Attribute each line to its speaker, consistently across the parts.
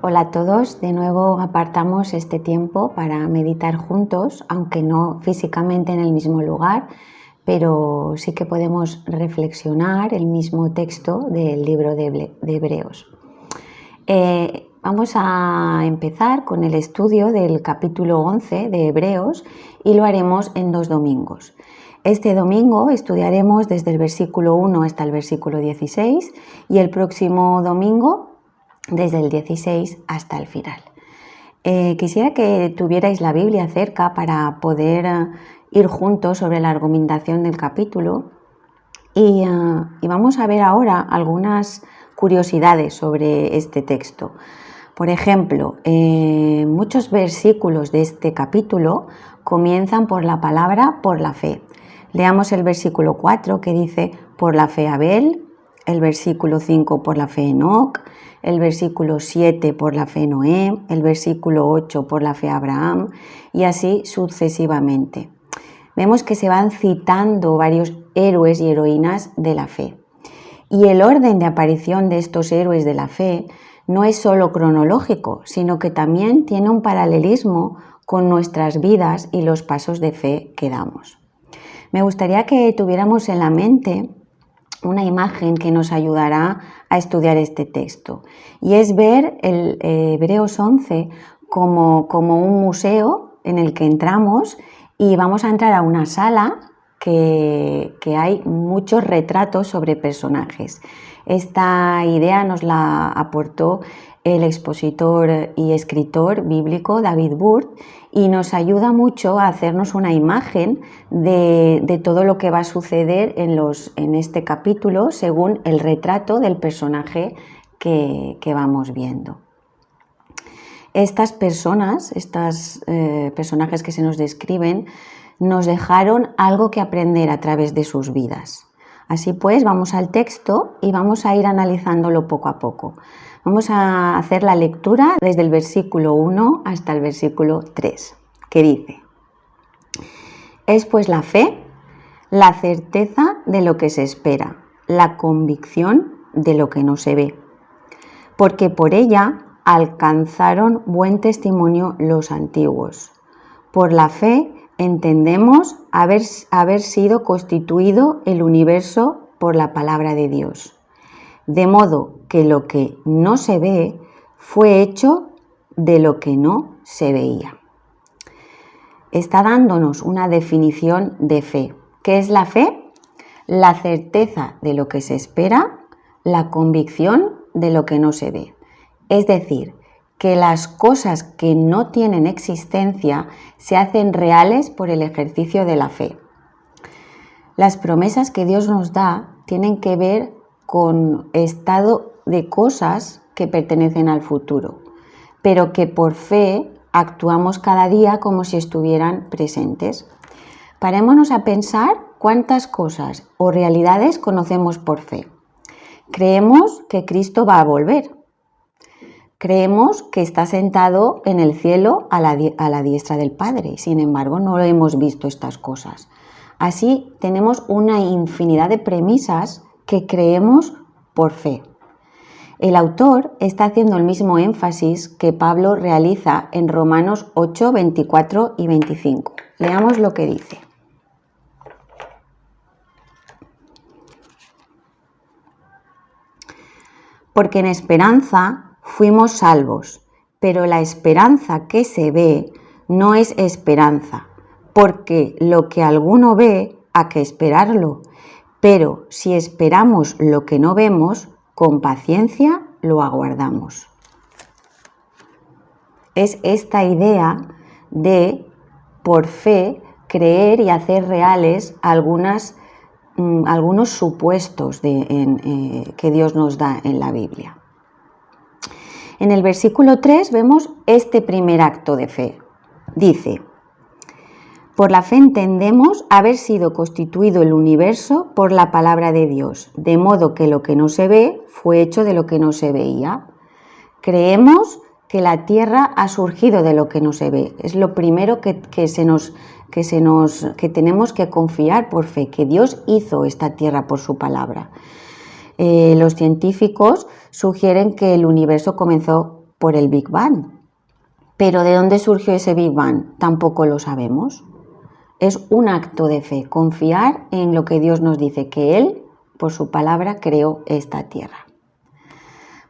Speaker 1: Hola a todos, de nuevo apartamos este tiempo para meditar juntos, aunque no físicamente en el mismo lugar, pero sí que podemos reflexionar el mismo texto del libro de Hebreos. Vamos a empezar con el estudio del capítulo 11 de Hebreos y lo haremos en 2 domingos. Este domingo estudiaremos desde el versículo 1 hasta el versículo 16 y el próximo domingo desde el 16 hasta el final. Quisiera que tuvierais la Biblia cerca para poder ir juntos sobre la argumentación del capítulo y vamos a ver ahora algunas curiosidades sobre este texto. Por ejemplo, muchos versículos de este capítulo comienzan por la palabra por la fe. Leamos el versículo 4 que dice por la fe Abel, el versículo 5 por la fe Enoc, el versículo 7 por la fe Noé, el versículo 8 por la fe Abraham y así sucesivamente. Vemos que se van citando varios héroes y heroínas de la fe. Y el orden de aparición de estos héroes de la fe no es solo cronológico, sino que también tiene un paralelismo con nuestras vidas y los pasos de fe que damos. Me gustaría que tuviéramos en la mente una imagen que nos ayudará a estudiar este texto y es ver el Hebreos 11 como un museo en el que entramos y vamos a entrar a una sala que hay muchos retratos sobre personajes. Esta idea nos la aportó el expositor y escritor bíblico David Burt y nos ayuda mucho a hacernos una imagen de todo lo que va a suceder en este capítulo según el retrato del personaje que vamos viendo. Estas personas, personajes que se nos describen, nos dejaron algo que aprender a través de sus vidas. Así pues, vamos al texto y vamos a ir analizándolo poco a poco. Vamos a hacer la lectura desde el versículo 1 hasta el versículo 3, que dice: Es pues la fe, la certeza de lo que se espera, la convicción de lo que no se ve, porque por ella alcanzaron buen testimonio los antiguos. Por la fe entendemos haber sido constituido el universo por la palabra de Dios, de modo que lo que no se ve fue hecho de lo que no se veía. Está dándonos una definición de fe. ¿Qué es la fe? La certeza de lo que se espera, la convicción de lo que no se ve. Es decir, que las cosas que no tienen existencia se hacen reales por el ejercicio de la fe. Las promesas que Dios nos da tienen que ver con estado de cosas que pertenecen al futuro, pero que por fe actuamos cada día como si estuvieran presentes. Parémonos a pensar cuántas cosas o realidades conocemos por fe. Creemos que Cristo va a volver. Creemos que está sentado en el cielo a la diestra del Padre. Sin embargo, no hemos visto estas cosas. Así tenemos una infinidad de premisas que creemos por fe. El autor está haciendo el mismo énfasis que Pablo realiza en Romanos 8, 24 y 25. Leamos lo que dice. Porque en esperanza fuimos salvos, pero la esperanza que se ve no es esperanza, porque lo que alguno ve, ¿a qué esperarlo? Pero si esperamos lo que no vemos, con paciencia lo aguardamos. Es esta idea de, por fe, creer y hacer reales algunos supuestos que Dios nos da en la Biblia. En el versículo 3 vemos este primer acto de fe. Dice: por la fe entendemos haber sido constituido el universo por la palabra de Dios, de modo que lo que no se ve fue hecho de lo que no se veía. Creemos que la tierra ha surgido de lo que no se ve. Es lo primero que tenemos que confiar por fe, que Dios hizo esta tierra por su palabra. Los científicos sugieren que el universo comenzó por el Big Bang. Pero ¿de dónde surgió ese Big Bang? Tampoco lo sabemos. Es un acto de fe, confiar en lo que Dios nos dice, que Él, por su palabra, creó esta tierra.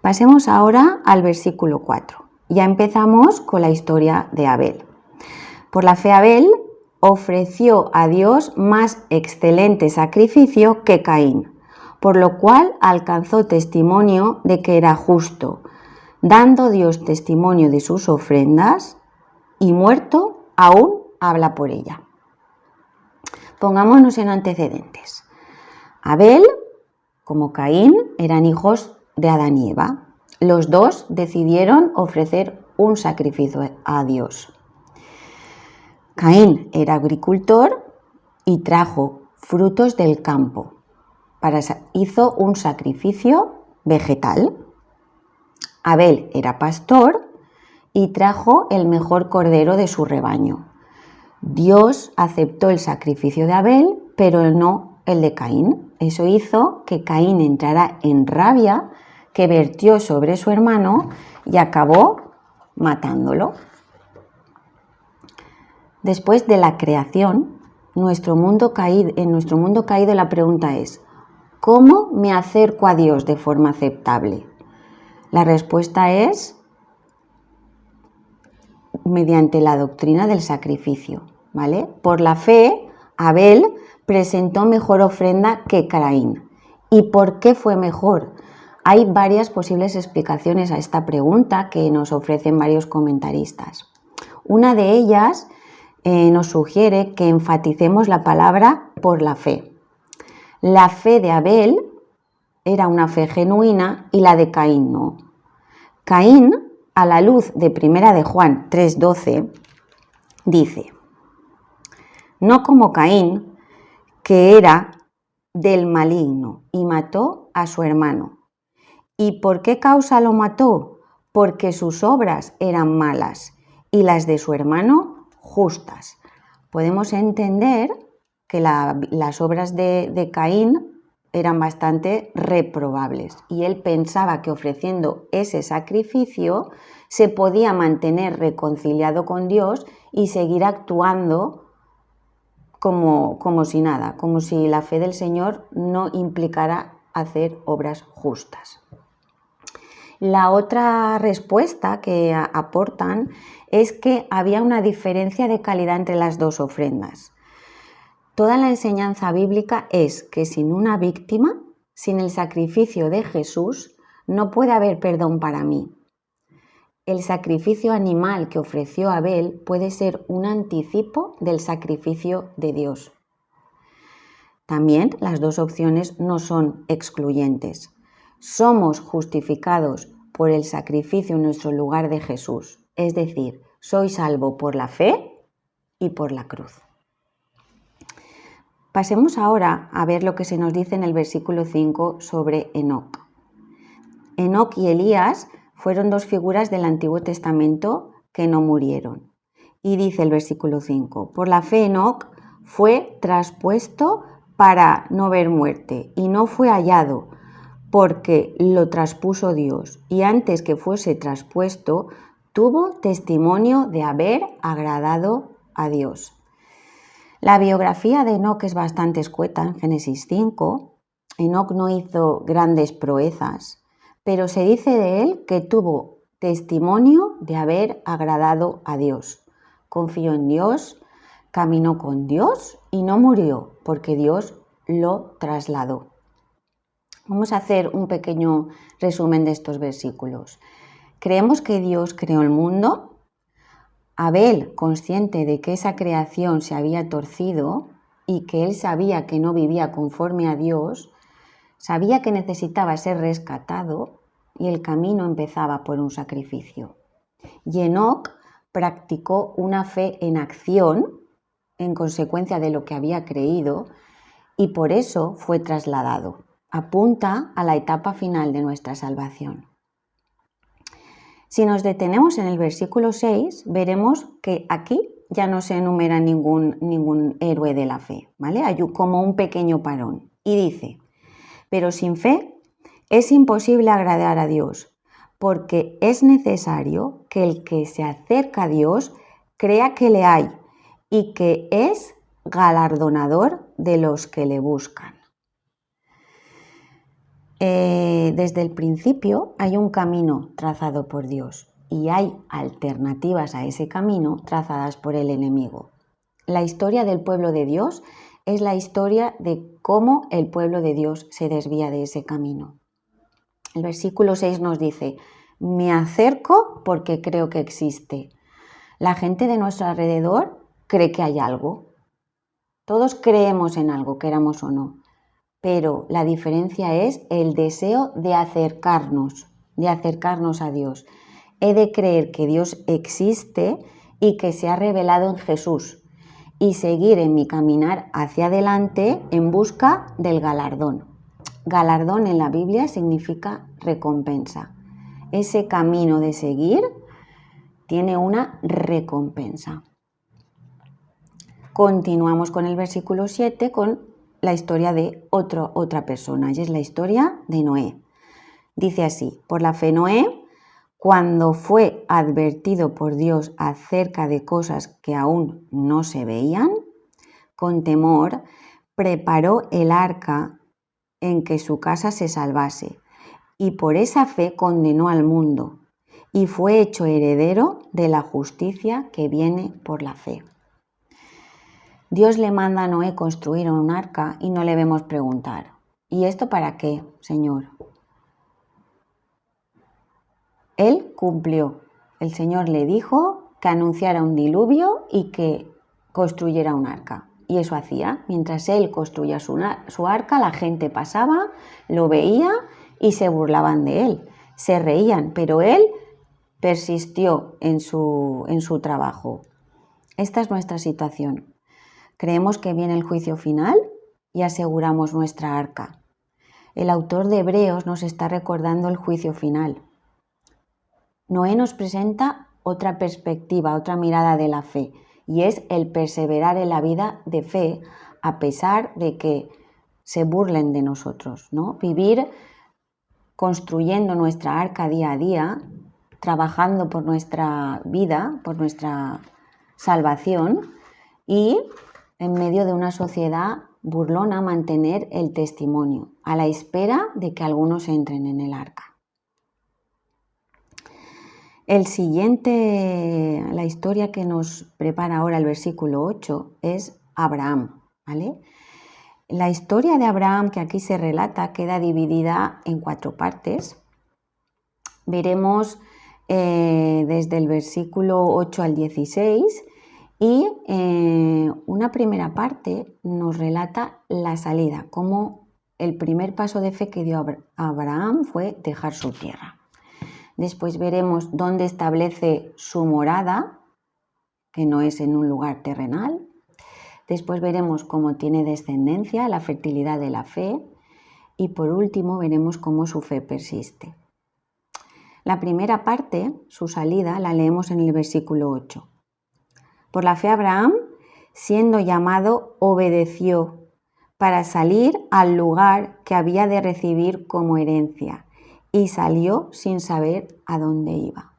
Speaker 1: Pasemos ahora al versículo 4. Ya empezamos con la historia de Abel. Por la fe Abel ofreció a Dios más excelente sacrificio que Caín, por lo cual alcanzó testimonio de que era justo, dando Dios testimonio de sus ofrendas, y muerto aún habla por ella. Pongámonos en antecedentes. Abel, como Caín, eran hijos de Adán y Eva. Los dos decidieron ofrecer un sacrificio a Dios. Caín era agricultor y trajo frutos del campo. Hizo un sacrificio vegetal. Abel era pastor y trajo el mejor cordero de su rebaño. Dios aceptó el sacrificio de Abel, pero no el de Caín. Eso hizo que Caín entrara en rabia, que vertió sobre su hermano y acabó matándolo. Después de la creación, en nuestro mundo caído la pregunta es: ¿cómo me acerco a Dios de forma aceptable? La respuesta es mediante la doctrina del sacrificio, ¿vale? Por la fe, Abel presentó mejor ofrenda que Caín. ¿Y por qué fue mejor? Hay varias posibles explicaciones a esta pregunta que nos ofrecen varios comentaristas. Una de ellas nos sugiere que enfaticemos la palabra por la fe. La fe de Abel era una fe genuina y la de Caín no. Caín, a la luz de 1 de Juan 3:12, dice: no como Caín, que era del maligno y mató a su hermano. ¿Y por qué causa lo mató? Porque sus obras eran malas y las de su hermano justas. Podemos entender que las obras de Caín eran bastante reprobables y él pensaba que ofreciendo ese sacrificio se podía mantener reconciliado con Dios y seguir actuando como si nada, como si la fe del Señor no implicara hacer obras justas. La otra respuesta que aportan es que había una diferencia de calidad entre las dos ofrendas. Toda la enseñanza bíblica es que sin una víctima, sin el sacrificio de Jesús, no puede haber perdón para mí. El sacrificio animal que ofreció Abel puede ser un anticipo del sacrificio de Dios. También las dos opciones no son excluyentes. Somos justificados por el sacrificio en nuestro lugar de Jesús, es decir, soy salvo por la fe y por la cruz. Pasemos ahora a ver lo que se nos dice en el versículo 5 sobre Enoc. Enoc y Elías fueron dos figuras del Antiguo Testamento que no murieron. Y dice el versículo 5, por la fe Enoc fue traspuesto para no ver muerte y no fue hallado porque lo traspuso Dios, y antes que fuese traspuesto tuvo testimonio de haber agradado a Dios. La biografía de Enoc es bastante escueta en Génesis 5. Enoc no hizo grandes proezas, pero se dice de él que tuvo testimonio de haber agradado a Dios. Confió en Dios, caminó con Dios y no murió porque Dios lo trasladó. Vamos a hacer un pequeño resumen de estos versículos. Creemos que Dios creó el mundo. Abel, consciente de que esa creación se había torcido y que él sabía que no vivía conforme a Dios, sabía que necesitaba ser rescatado y el camino empezaba por un sacrificio. Y Enoc practicó una fe en acción en consecuencia de lo que había creído y por eso fue trasladado. Apunta a la etapa final de nuestra salvación. Si nos detenemos en el versículo 6, veremos que aquí ya no se enumera ningún héroe de la fe, ¿vale? Hay como un pequeño parón. Y dice, pero sin fe es imposible agradar a Dios, porque es necesario que el que se acerca a Dios crea que le hay y que es galardonador de los que le buscan. Desde el principio hay un camino trazado por Dios y hay alternativas a ese camino trazadas por el enemigo. La historia del pueblo de Dios es la historia de cómo el pueblo de Dios se desvía de ese camino. El versículo 6 nos dice: me acerco porque creo que existe. La gente de nuestro alrededor cree que hay algo. Todos creemos en algo, queramos o no. Pero la diferencia es el deseo de acercarnos a Dios. He de creer que Dios existe y que se ha revelado en Jesús y seguir en mi caminar hacia adelante en busca del galardón. Galardón en la Biblia significa recompensa. Ese camino de seguir tiene una recompensa. Continuamos con el versículo 7 con la historia de otra persona, y es la historia de Noé. Dice así: por la fe Noé, cuando fue advertido por Dios acerca de cosas que aún no se veían, con temor preparó el arca en que su casa se salvase, y por esa fe condenó al mundo, y fue hecho heredero de la justicia que viene por la fe. Dios le manda a Noé construir un arca y no le vemos preguntar: ¿y esto para qué, Señor? Él cumplió. El Señor le dijo que anunciara un diluvio y que construyera un arca. Y eso hacía. Mientras él construía su arca, la gente pasaba, lo veía y se burlaban de él. Se reían, pero él persistió en su trabajo. Esta es nuestra situación. Creemos que viene el juicio final y aseguramos nuestra arca. El autor de Hebreos nos está recordando el juicio final. Noé nos presenta otra perspectiva, otra mirada de la fe, y es el perseverar en la vida de fe a pesar de que se burlen de nosotros, ¿no? Vivir construyendo nuestra arca día a día, trabajando por nuestra vida, por nuestra salvación, y en medio de una sociedad burlona mantener el testimonio, a la espera de que algunos entren en el arca. La historia que nos prepara ahora el versículo 8 es Abraham, ¿vale? La historia de Abraham que aquí se relata queda dividida en 4 partes. Veremos desde el versículo 8 al 16 y una primera parte nos relata la salida, cómo el primer paso de fe que dio Abraham fue dejar su tierra. Después veremos dónde establece su morada, que no es en un lugar terrenal. Después veremos cómo tiene descendencia, la fertilidad de la fe. Y por último veremos cómo su fe persiste. La primera parte, su salida, la leemos en el versículo 8. Por la fe Abraham, siendo llamado, obedeció para salir al lugar que había de recibir como herencia, y salió sin saber a dónde iba.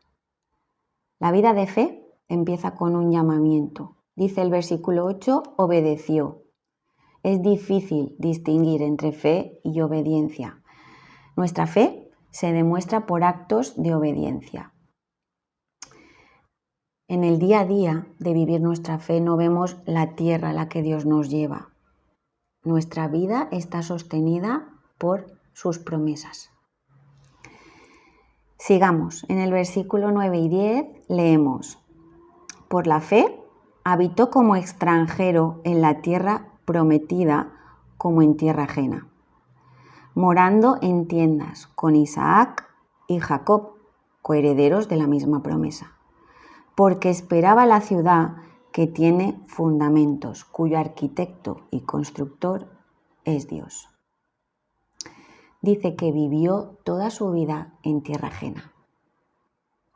Speaker 1: La vida de fe empieza con un llamamiento. Dice el versículo 8, obedeció. Es difícil distinguir entre fe y obediencia. Nuestra fe se demuestra por actos de obediencia. En el día a día de vivir nuestra fe no vemos la tierra a la que Dios nos lleva. Nuestra vida está sostenida por sus promesas. Sigamos, en el versículo 9 y 10 leemos: por la fe habitó como extranjero en la tierra prometida como en tierra ajena, morando en tiendas con Isaac y Jacob, coherederos de la misma promesa, porque esperaba la ciudad que tiene fundamentos, cuyo arquitecto y constructor es Dios. Dice que vivió toda su vida en tierra ajena,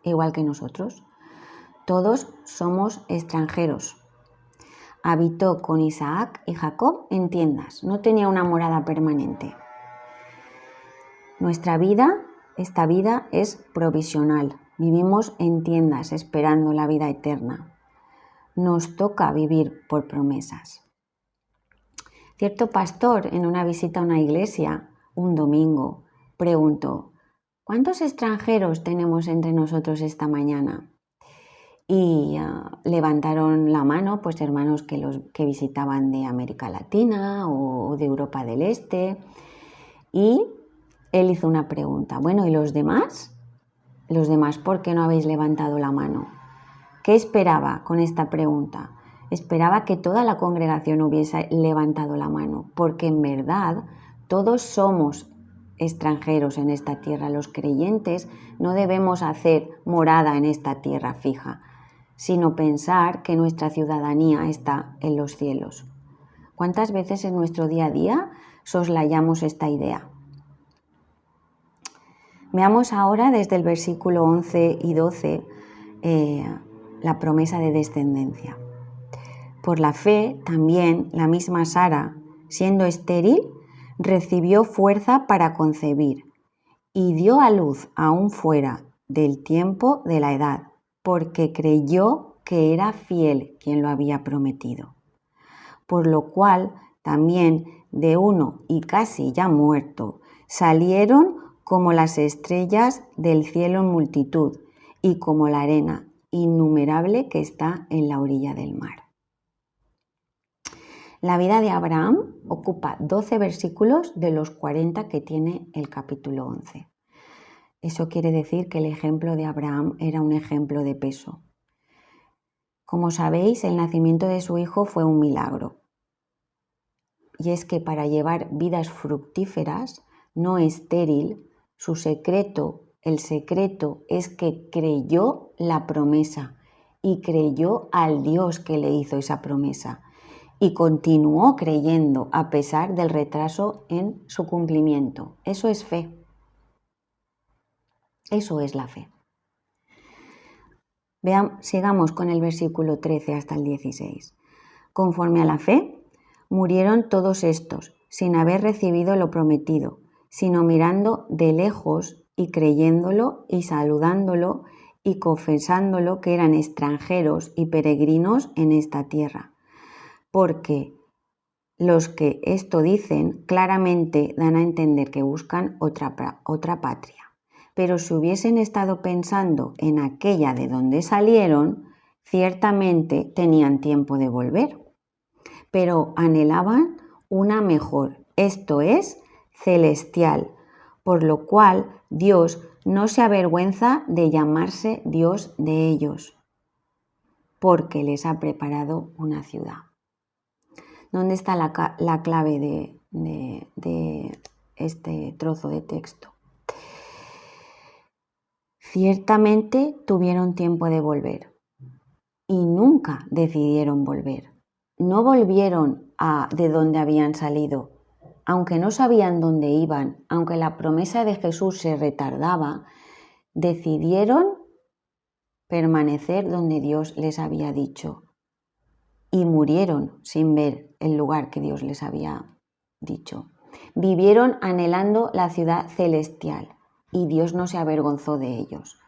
Speaker 1: igual que nosotros. Todos somos extranjeros. Habitó con Isaac y Jacob en tiendas, no tenía una morada permanente. Nuestra vida esta vida es provisional. Vivimos en tiendas esperando la vida eterna. Nos toca vivir por promesas. Cierto pastor, en una visita a una iglesia un domingo, preguntó: ¿cuántos extranjeros tenemos entre nosotros esta mañana? Y levantaron la mano pues hermanos que visitaban de América Latina o de Europa del Este. Y él hizo una pregunta: bueno, ¿y los demás? ¿Los demás por qué no habéis levantado la mano? ¿Qué esperaba con esta pregunta? Esperaba que toda la congregación hubiese levantado la mano, porque en verdad todos somos extranjeros en esta tierra. Los creyentes no debemos hacer morada en esta tierra fija, sino pensar que nuestra ciudadanía está en los cielos. ¿Cuántas veces en nuestro día a día soslayamos esta idea? Veamos ahora desde el versículo 11 y 12 la promesa de descendencia. Por la fe, también la misma Sara, siendo estéril, recibió fuerza para concebir y dio a luz aún fuera del tiempo de la edad, porque creyó que era fiel quien lo había prometido. Por lo cual, también de uno y casi ya muerto, salieron como las estrellas del cielo en multitud y como la arena innumerable que está en la orilla del mar. La vida de Abraham ocupa 12 versículos de los 40 que tiene el capítulo 11. Eso quiere decir que el ejemplo de Abraham era un ejemplo de peso. Como sabéis, el nacimiento de su hijo fue un milagro. Y es que para llevar vidas fructíferas, no estéril, el secreto es que creyó la promesa y creyó al Dios que le hizo esa promesa. Y continuó creyendo a pesar del retraso en su cumplimiento. Eso es fe. Eso es la fe. Sigamos con el versículo 13 hasta el 16. Conforme a la fe, murieron todos estos, sin haber recibido lo prometido, sino mirando de lejos y creyéndolo y saludándolo y confesándolo que eran extranjeros y peregrinos en esta tierra. Porque los que esto dicen claramente dan a entender que buscan otra patria. Pero si hubiesen estado pensando en aquella de donde salieron, ciertamente tenían tiempo de volver. Pero anhelaban una mejor, esto es, celestial, por lo cual Dios no se avergüenza de llamarse Dios de ellos, porque les ha preparado una ciudad. ¿Dónde está la clave de este trozo de texto? Ciertamente tuvieron tiempo de volver y nunca decidieron volver. No volvieron de donde habían salido. Aunque no sabían dónde iban, aunque la promesa de Jesús se retardaba, decidieron permanecer donde Dios les había dicho. Y murieron sin ver el lugar que Dios les había dicho. Vivieron anhelando la ciudad celestial y Dios no se avergonzó de ellos.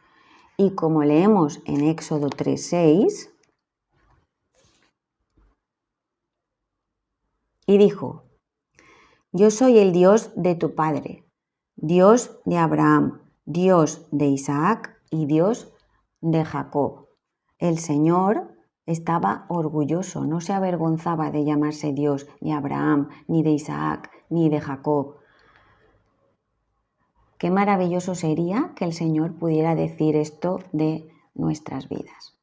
Speaker 1: Y como leemos en Éxodo 3:6, y dijo: yo soy el Dios de tu padre, Dios de Abraham, Dios de Isaac y Dios de Jacob. El Señor estaba orgulloso, no se avergonzaba de llamarse Dios de Abraham, ni de Isaac, ni de Jacob. Qué maravilloso sería que el Señor pudiera decir esto de nuestras vidas.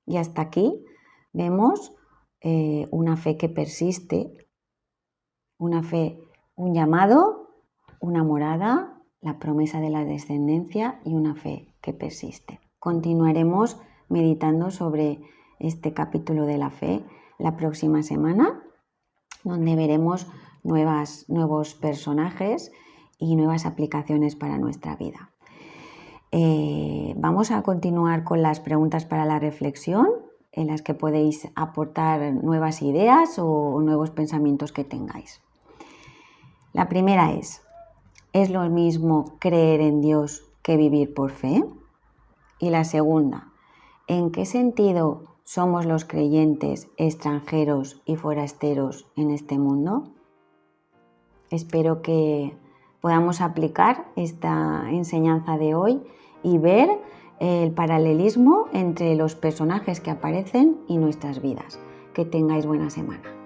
Speaker 1: Y hasta aquí vemos una fe que persiste, una fe, un llamado, una morada, la promesa de la descendencia y una fe que persiste. Continuaremos meditando sobre este capítulo de la fe la próxima semana, donde veremos nuevos personajes y nuevas aplicaciones para nuestra vida. Vamos a continuar con las preguntas para la reflexión, en las que podéis aportar nuevas ideas o nuevos pensamientos que tengáis. La primera ¿es lo mismo creer en Dios que vivir por fe? Y la segunda, ¿en qué sentido somos los creyentes extranjeros y forasteros en este mundo? Espero que podamos aplicar esta enseñanza de hoy y ver el paralelismo entre los personajes que aparecen y nuestras vidas. Que tengáis buena semana.